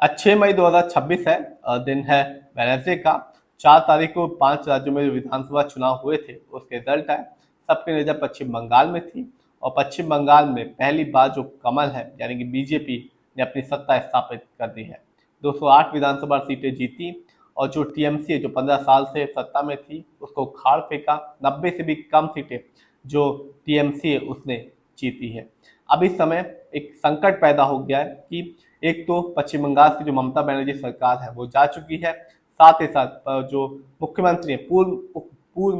आज 6 मई 2026 है, दिन है वेडनेसडे का। 4 तारीख को 5 राज्यों में जो विधानसभा चुनाव हुए थे उसके रिजल्ट आए। सबकी नज़र पश्चिम बंगाल में थी और पश्चिम बंगाल में पहली बार जो कमल है यानी कि बीजेपी ने अपनी सत्ता स्थापित कर दी है। 208 विधानसभा सीटें जीती और जो टीएमसी है जो 15 साल से सत्ता में थी उसको उखाड़ फेंका। 90 से भी कम सीटें जो टीएमसी है उसने जीती है। अब इस समय एक संकट पैदा हो गया है कि एक तो पश्चिम बंगाल की जो ममता बनर्जी सरकार है वो जा चुकी है, साथ ही साथ जो मुख्यमंत्री पूर्व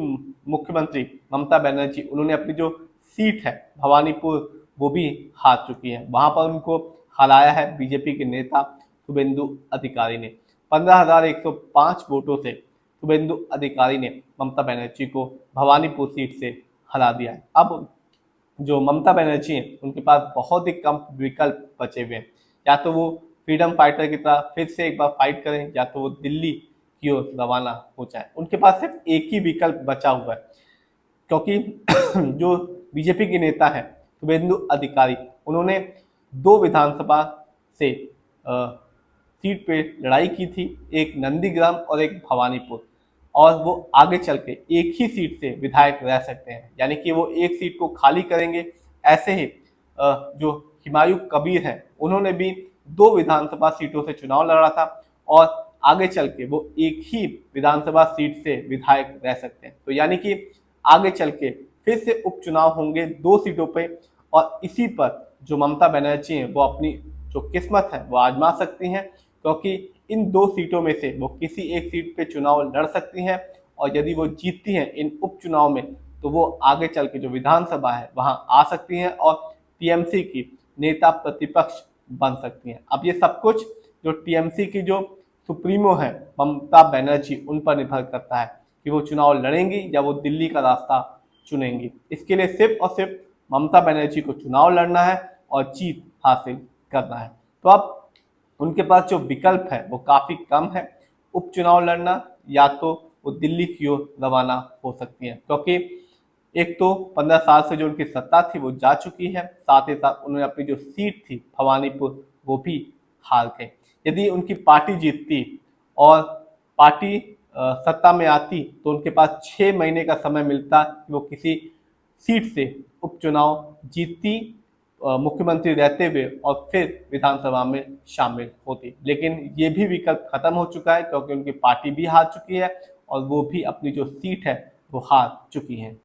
मुख्यमंत्री ममता बनर्जी उन्होंने अपनी जो सीट है भवानीपुर वो भी हार चुकी है। वहां पर उनको हराया है बीजेपी के नेता शुभेंदु अधिकारी ने। 15,105 वोटों से शुभेंदु अधिकारी ने ममता बनर्जी को भवानीपुर सीट से हरा दिया है। अब जो ममता बनर्जी हैं उनके पास बहुत ही कम विकल्प बचे हुए हैं। या तो वो फ्रीडम फाइटर की तरह फिर से एक बार फाइट करें या तो वो दिल्ली की ओर रवाना हो जाए। उनके पास सिर्फ एक ही विकल्प बचा हुआ है, क्योंकि जो बीजेपी के नेता हैं शुभेंदु अधिकारी उन्होंने 2 विधानसभा से सीट पे लड़ाई की थी, एक नंदीग्राम और एक भवानीपुर, और वो आगे चल के एक ही सीट से विधायक रह सकते हैं, यानी कि वो एक सीट को खाली करेंगे। ऐसे ही जो हुमायूं कबीर है उन्होंने भी 2 विधानसभा सीटों से चुनाव लड़ा था और आगे चल के वो एक ही विधानसभा सीट से विधायक रह सकते हैं। तो यानी कि आगे चल के फिर से उपचुनाव होंगे 2 सीटों पे और इसी पर जो ममता बनर्जी हैं वो अपनी जो किस्मत है वो आजमा सकती हैं, क्योंकि इन 2 सीटों में से वो किसी एक सीट पे चुनाव लड़ सकती हैं और यदि वो जीतती हैं इन उपचुनाव में तो वो आगे चल के जो विधानसभा है वहां आ सकती हैं और टीएमसी की नेता प्रतिपक्ष बन सकती हैं। अब ये सब कुछ जो टीएमसी की जो सुप्रीमो है ममता बनर्जी उन पर निर्भर करता है कि वो चुनाव लड़ेंगी या वो दिल्ली का रास्ता चुनेंगी। इसके लिए सिर्फ और सिर्फ ममता बनर्जी को चुनाव लड़ना है और जीत हासिल करना है। तो अब उनके पास जो विकल्प है वो काफी कम है। उपचुनाव लड़ना या तो वो दिल्ली की ओर रवाना हो सकती है, क्योंकि एक तो 15 साल से जो उनकी सत्ता थी वो जा चुकी है, साथ ही साथ उन्होंने अपनी जो सीट थी भवानीपुर वो भी हार गए। यदि उनकी पार्टी जीतती और पार्टी सत्ता में आती तो उनके पास 6 महीने का समय मिलता कि वो किसी सीट से उपचुनाव जीतती मुख्यमंत्री रहते हुए और फिर विधानसभा में शामिल होती। लेकिन ये भी विकल्प खत्म हो चुका है, क्योंकि उनकी पार्टी भी हार चुकी है और वो भी अपनी जो सीट है वो हार चुकी है।